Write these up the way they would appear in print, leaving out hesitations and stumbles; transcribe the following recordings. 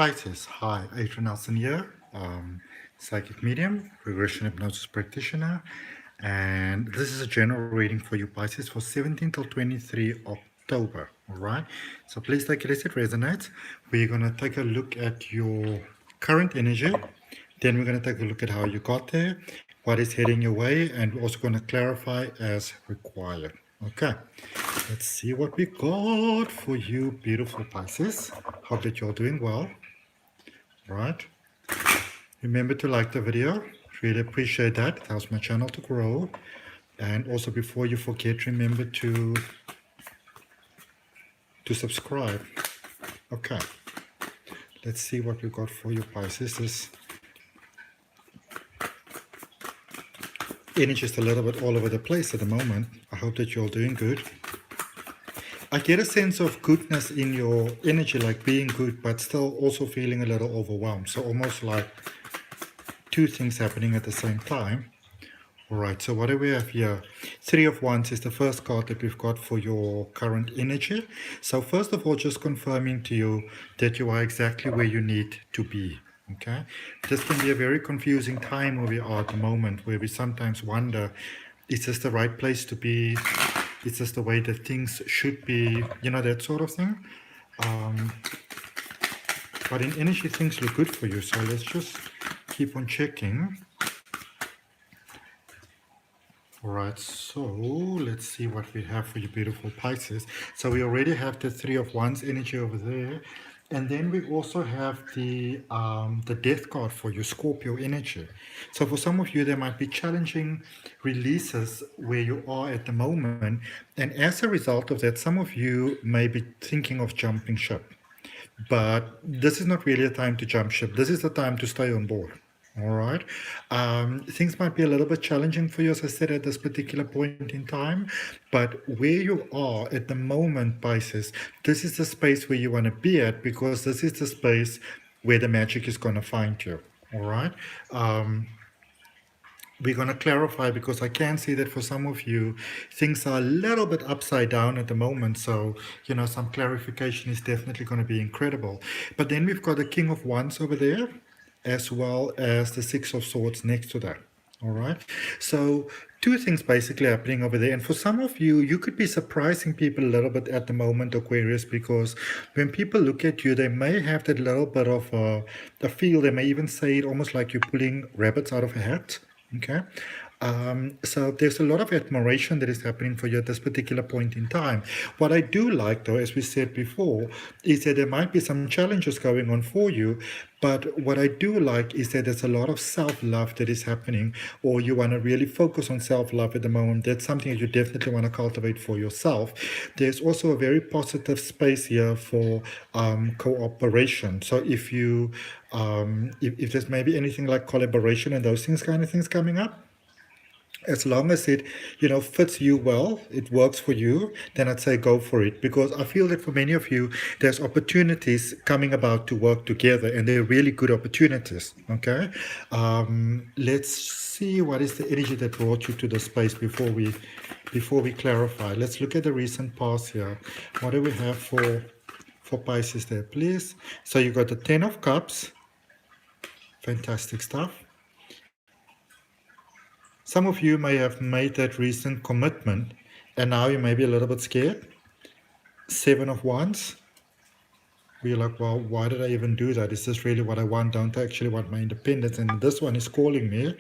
Pisces, hi, Adrian here, psychic medium, regression hypnosis practitioner, and this is a general reading for you Pisces for 17 till 23 October, all right? So please take it as it resonates. We're going to take a look at your current energy, then we're going to take a look at how you got there, what is heading your way, and we're also going to clarify as required. Okay, let's see what we got for you, beautiful Pisces. Hope that you're doing well. Right. Remember to like the video. Really appreciate that. It helps my channel to grow. And also, before you forget, remember to subscribe. Okay. Let's see what we got for you, Pisces. This energy is a little bit all over the place at the moment. I hope that you're all doing good. I get a sense of goodness in your energy, like being good, but still also feeling a little overwhelmed. So almost like two things happening at the same time. All right, so what do we have here? Three of Wands is the first card that we've got for your current energy. So first of all, just confirming to you that you are exactly where you need to be. Okay, this can be a very confusing time where we are at the moment, where we sometimes wonder, is this the right place to be? Is this the way that things should be? You know, that sort of thing. But in energy, things look good for you. So let's just keep on checking. All right, so let's see what we have for you, beautiful Pisces. So we already have the Three of Wands energy over there. And then we also have the Death card for your Scorpio energy. So for some of you, there might be challenging releases where you are at the moment. And as a result of that, some of you may be thinking of jumping ship. But this is not really a time to jump ship. This is the time to stay on board. All right. Things might be a little bit challenging for you, as I said, at this particular point in time. But where you are at the moment, Pisces, this is the space where you want to be at, because this is the space where the magic is going to find you. All right. We're going to clarify, because I can see that for some of you, things are a little bit upside down at the moment. So, you know, some clarification is definitely going to be incredible. But then we've got the King of Wands over there, as well as the Six of Swords next to that. All right. So two things basically happening over there. And for some of you, you could be surprising people a little bit at the moment, Aquarius, because when people look at you, they may have that little bit of a feel. They may even say it almost like you're pulling rabbits out of a hat. Okay. So there's a lot of admiration that is happening for you at this particular point in time. What I do like, though, as we said before, is that there might be some challenges going on for you. But what I do like is that there's a lot of self-love that is happening, or you want to really focus on self-love at the moment. That's something that you definitely want to cultivate for yourself. There's also a very positive space here for cooperation. So if you, if there's maybe anything like collaboration and those things kind of things coming up, as long as it, you know, fits you well, it works for you, then I'd say go for it. Because I feel that for many of you, there's opportunities coming about to work together, and they're really good opportunities. Okay, let's see what is the energy that brought you to the space before we clarify. Let's look at the recent past here. What do we have for Pisces there, please? So you got the Ten of Cups. Fantastic stuff. Some of you may have made that recent commitment, and now you may be a little bit scared. Seven of Wands. We're like, well, why did I even do that? Is this really what I want? Don't I actually want my independence? And this one is calling me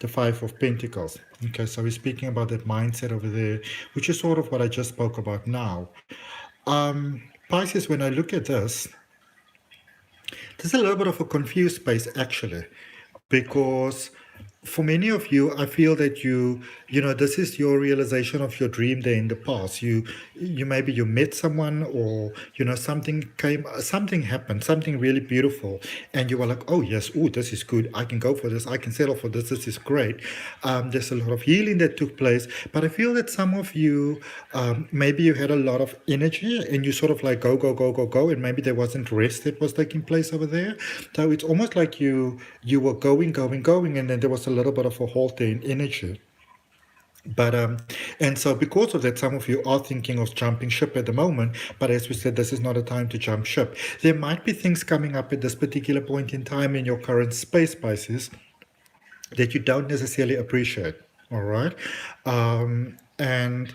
the Five of Pentacles. Okay, so we're speaking about that mindset over there, which is sort of what I just spoke about now. Pisces, when I look at this, there's a little bit of a confused space, actually, because for many of you, I feel that you know, this is your realization of your dream there in the past. You maybe you met someone, or, you know, something happened, something really beautiful, and you were like, oh yes, oh, this is good. I can go for this. I can settle for this. This is great. There's a lot of healing that took place, but I feel that some of you, maybe you had a lot of energy, and you sort of like go, and maybe there wasn't rest that was taking place over there. So it's almost like you were going, and then there was a little bit of a halt there in energy. But and so because of that, some of you are thinking of jumping ship at the moment. But as we said, this is not a time to jump ship. There might be things coming up at this particular point in time in your current space, Pisces, that you don't necessarily appreciate. All right, and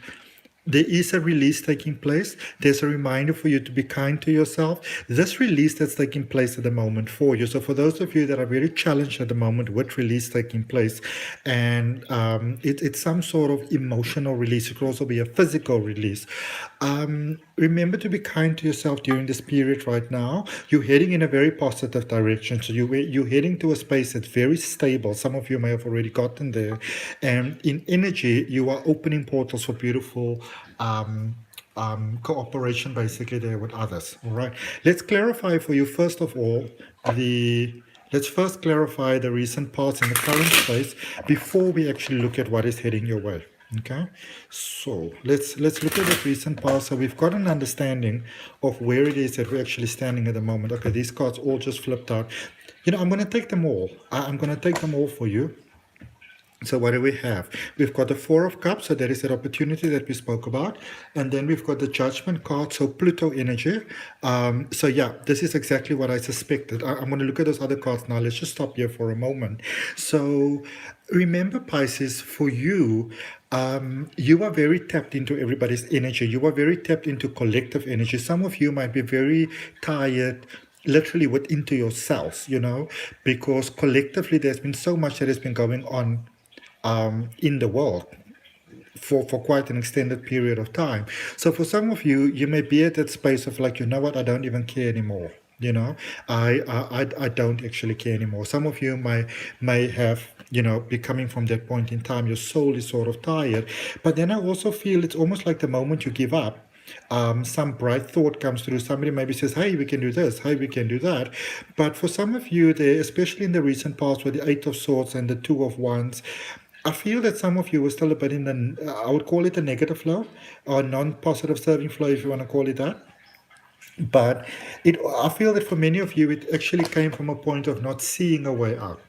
there is a release taking place. There's a reminder for you to be kind to yourself. This release that's taking place at the moment for you. So for those of you that are very challenged at the moment with release taking place, and it's some sort of emotional release. It could also be a physical release. Remember to be kind to yourself during this period right now. You're heading in a very positive direction. So you're heading to a space that's very stable. Some of you may have already gotten there. And in energy, you are opening portals for beautiful cooperation basically there with others. All right. Let's clarify for you, first of all, let's first clarify the recent past and the current space before we actually look at what is heading your way. Okay, so let's look at the recent past. So we've got an understanding of where it is that we're actually standing at the moment. Okay, these cards all just flipped out. You know, I'm going to take them all. I'm going to take them all for you. So what do we have? We've got the Four of Cups, so there is that opportunity that we spoke about. And then we've got the Judgment card, so Pluto energy. So yeah, this is exactly what I suspected. I'm going to look at those other cards now. Let's just stop here for a moment. So remember, Pisces, for you, you are very tapped into everybody's energy. You are very tapped into collective energy. Some of you might be very tired, literally within to yourselves, you know, because collectively there's been so much that has been going on in the world for quite an extended period of time. So for some of you, you may be at that space of like, you know what, I don't even care anymore. You know, I don't actually care anymore. Some of you may have, you know, be coming from that point in time. Your soul is sort of tired. But then I also feel it's almost like the moment you give up, some bright thought comes through. Somebody maybe says, hey, we can do this, hey, we can do that. But for some of you there, especially in the recent past with the Eight of Swords and the Two of Wands, I feel that some of you are still a bit in the, I would call it a negative flow or non-positive serving flow, if you want to call it that. But I feel that for many of you, it actually came from a point of not seeing a way out.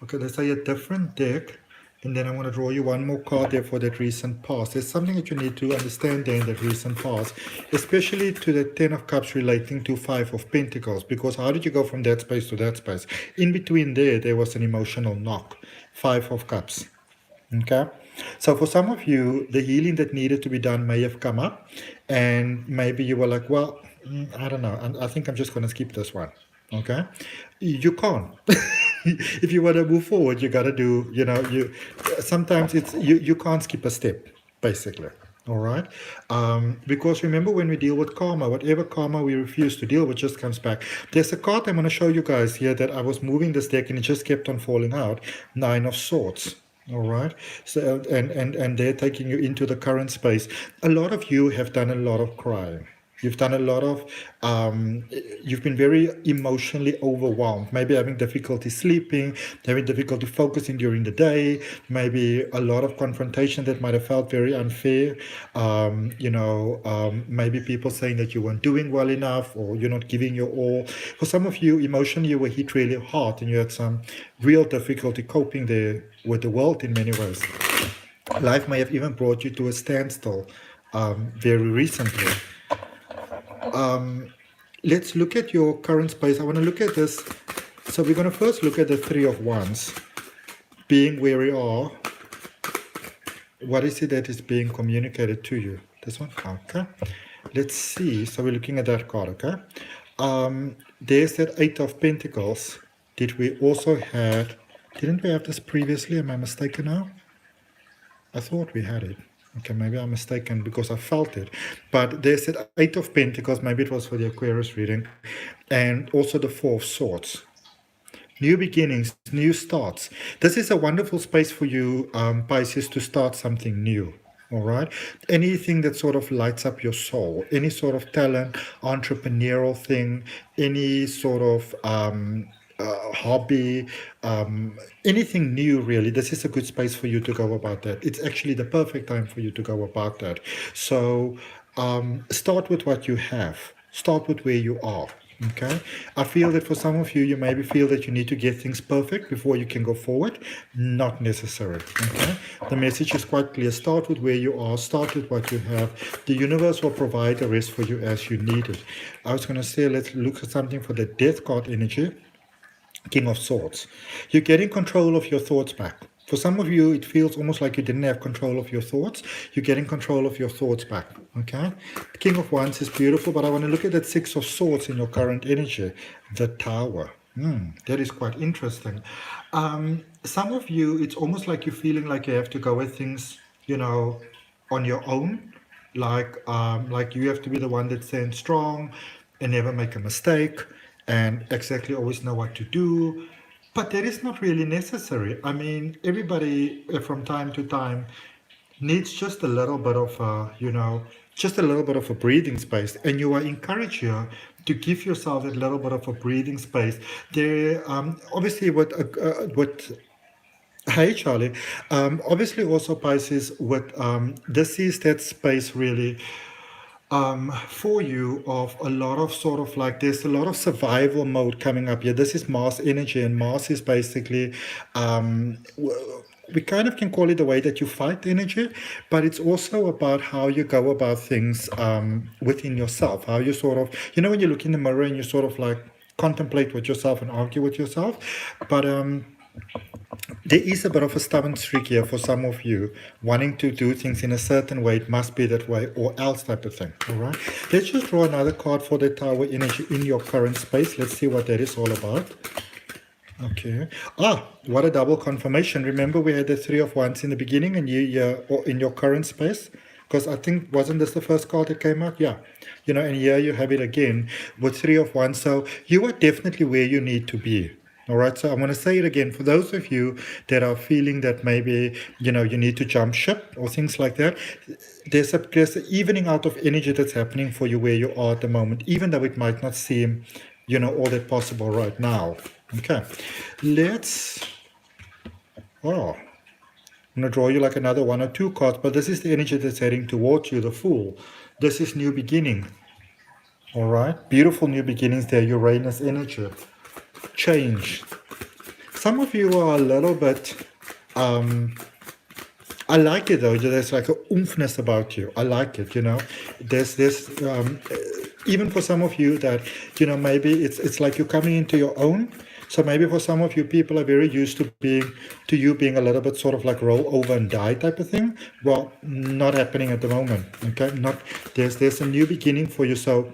Okay, let's say a different deck. And then I'm going to draw you one more card there for that recent past. There's something that you need to understand there in that recent past, especially to the Ten of Cups relating to Five of Pentacles. Because how did you go from that space to that space? In between there was an emotional knock. Five of Cups. Okay, so for some of you, the healing that needed to be done may have come up, and maybe you were like, well, I don't know, I think I'm just going to skip this one. Okay, you can't. If you want to move forward, you got to do, you know, sometimes it's you can't skip a step, basically. All right, because remember, when we deal with karma, whatever karma we refuse to deal with just comes back. There's a card I'm going to show you guys here that I was moving this deck and it just kept on falling out. Nine of Swords. All right, so and they're taking you into the current space. A lot of you have done a lot of crying. You've done a lot of, you've been very emotionally overwhelmed, maybe having difficulty sleeping, having difficulty focusing during the day, maybe a lot of confrontation that might have felt very unfair. Maybe people saying that you weren't doing well enough or you're not giving your all. For some of you, emotionally, you were hit really hard and you had some real difficulty coping there with the world in many ways. Life may have even brought you to a standstill very recently. Let's look at your current space. I want to look at this. So we're going to first look at the Three of Wands. Being where we are, what is it that is being communicated to you? This one? Okay. Let's see. So we're looking at that card, okay? There's that Eight of Pentacles. Didn't we have this previously? Am I mistaken now? I thought we had it. Okay, maybe I'm mistaken because I felt it. But there's that Eight of Pentacles, maybe it was for the Aquarius reading, and also the Four of Swords. New beginnings, new starts. This is a wonderful space for you, Pisces, to start something new. All right. Anything that sort of lights up your soul, any sort of talent, entrepreneurial thing, any sort of hobby, anything new really. This is a good space for you to go about that. It's actually the perfect time for you to go about that. So start with what you have. Start with where you are. Okay, I feel that for some of you, you maybe feel that you need to get things perfect before you can go forward. Not necessary. Okay, the message is quite clear. Start with where you are, start with what you have. The universe will provide the rest for you as you need it. I was going to say, let's look at something for the death card energy. King of Swords. You're getting control of your thoughts back. For some of you, it feels almost like you didn't have control of your thoughts. You're getting control of your thoughts back. Okay? The King of Wands is beautiful, but I want to look at that Six of Swords in your current energy. The Tower. That is quite interesting. Some of you, it's almost like you're feeling like you have to go at things, on your own. Like you have to be the one that stands strong and never make a mistake and exactly always know what to do. But that is not really necessary. I mean, everybody from time to time needs just a little bit of, just a little bit of a breathing space. And you are encouraged here to give yourself that little bit of a breathing space. There, obviously, with Hey Charlie, obviously also Pisces, with this is that space really for you of a lot of sort of like there's a lot of survival mode coming up here. This is Mars energy, and Mars is basically we kind of can call it the way that you fight energy, but it's also about how you go about things within yourself. How you sort of, when you look in the mirror and you sort of like contemplate with yourself and argue with yourself, but there is a bit of a stubborn streak here for some of you, wanting to do things in a certain way. It must be that way or else type of thing. All right. Let's just draw another card for the Tower energy in your current space. Let's see what that is all about. Okay. What a double confirmation. Remember we had the Three of Wands in the beginning and or in your current space? Because I think, wasn't this the first card that came out? Yeah. And here you have it again with Three of Wands. So you are definitely where you need to be. All right, so I'm going to say it again for those of you that are feeling that maybe you need to jump ship or things like that. There's an evening out of energy that's happening for you where you are at the moment, even though it might not seem, all that possible right now. Okay, I'm going to draw you like another one or two cards, but this is the energy that's heading towards you, the Fool. This is new beginning. All right, beautiful new beginnings there, Uranus energy. Change. Some of you are a little bit I like it though. There's like a oomphness about you. I like it, there's this even for some of you that maybe it's like you're coming into your own. So maybe for some of you, people are very used to you being a little bit sort of like roll over and die type of thing. Well, not happening at the moment. Okay, there's a new beginning for you. So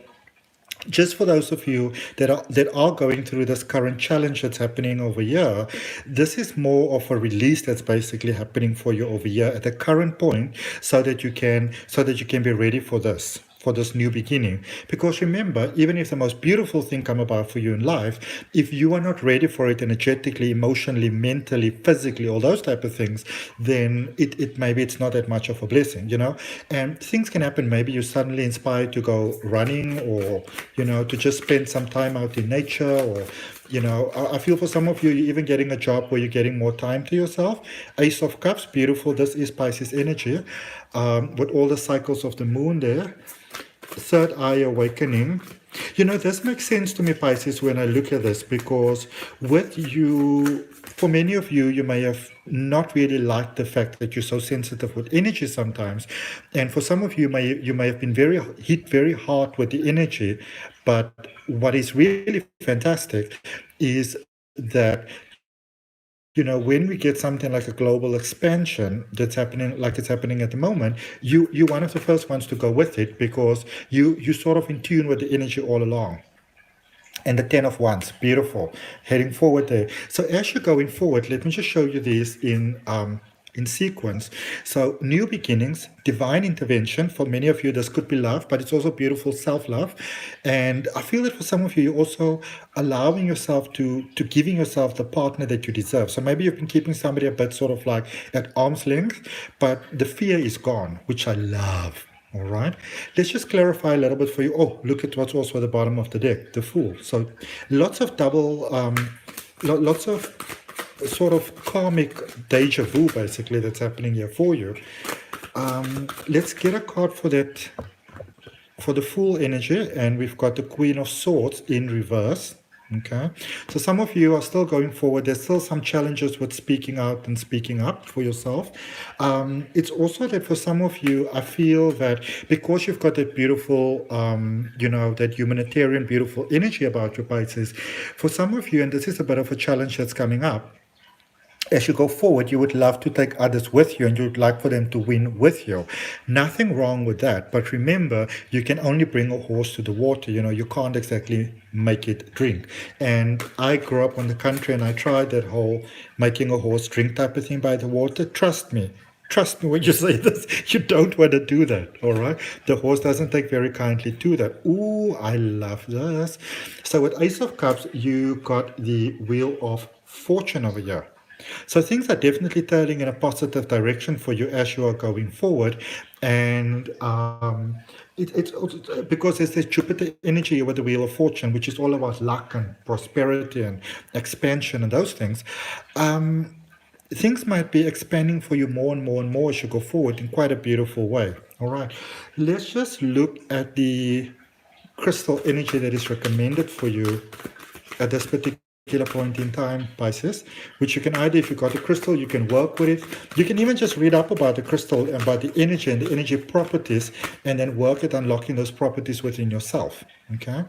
just for those of you that are going through this current challenge that's happening over here, this is more of a release that's basically happening for you over here at the current point, so that you can be ready for this new beginning. Because remember, even if the most beautiful thing come about for you in life, if you are not ready for it energetically, emotionally, mentally, physically, all those type of things, then it maybe it's not that much of a blessing, and things can happen. Maybe you're suddenly inspired to go running, or to just spend some time out in nature, or I feel for some of you, you're even getting a job where you're getting more time to yourself. Ace of Cups, beautiful. This is Pisces energy, with all the cycles of the moon there. Third eye awakening. This makes sense to me, Pisces, when I look at this, because with you, for many of you, you may have not really liked the fact that you're so sensitive with energy sometimes. And for some of you, you may have been hit very hard with the energy. But what is really fantastic is that when we get something like a global expansion that's happening, like it's happening at the moment, you're one of the first ones to go with it, because you're sort of in tune with the energy all along. And the Ten of Wands, beautiful, heading forward there. So as you're going forward, let me just show you this in sequence. So new beginnings, divine intervention. For many of you, this could be love, but it's also beautiful self-love. And I feel that for some of you, you're also allowing yourself to giving yourself the partner that you deserve. So maybe you've been keeping somebody a bit sort of like at arm's length, but the fear is gone, which I love. All right, let's just clarify a little bit for you. Oh, look at what's also at the bottom of the deck, the Fool. So lots of lots of sort of karmic deja vu basically that's happening here for you. Let's get a card for for the full energy, and we've got the Queen of Swords in reverse. Okay, so some of you are still going forward. There's still some challenges with speaking out and speaking up for yourself. It's also that for some of you, I feel that because you've got that beautiful, that humanitarian, beautiful energy about your Pisces, for some of you, and this is a bit of a challenge that's coming up, as you go forward, you would love to take others with you and you would like for them to win with you. Nothing wrong with that. But remember, you can only bring a horse to the water. You can't exactly make it drink. And I grew up in the country and I tried that whole making a horse drink type of thing by the water. Trust me. Trust me when you say this, you don't want to do that, all right? The horse doesn't take very kindly to that. Ooh, I love this. So with Ace of Cups, you got the Wheel of Fortune over here. So things are definitely turning in a positive direction for you as you are going forward. And it's also because there's this Jupiter energy with the Wheel of Fortune, which is all about luck and prosperity and expansion and those things. Things might be expanding for you more and more and more as you go forward in quite a beautiful way. All right. Let's just look at the crystal energy that is recommended for you at this particular point in time, Pisces, which you can either, if you got a crystal, you can work with it. You can even just read up about the crystal, about the energy and the energy properties, and then work at unlocking those properties within yourself, okay?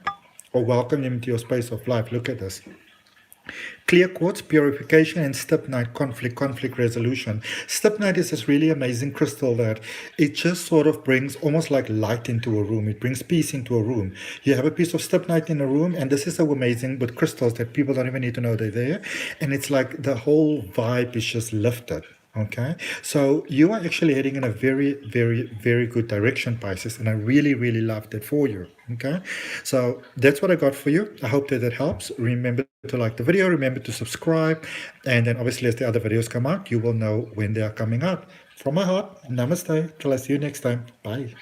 Or welcome them into your space of life. Look at this. Clear quartz, purification, and stibnite, conflict resolution. Stibnite is this really amazing crystal that it just sort of brings almost like light into a room. It brings peace into a room. You have a piece of stibnite in a room, and this is so amazing with crystals that people don't even need to know they're there. And it's like the whole vibe is just lifted. Okay, so you are actually heading in a very, very, very good direction, Pisces, and I really, really love that for you. Okay, so that's what I got for you. I hope that that helps. Remember to like the video, remember to subscribe, and then obviously as the other videos come out, you will know when they are coming out. From my heart, namaste. Till I see you next time. Bye.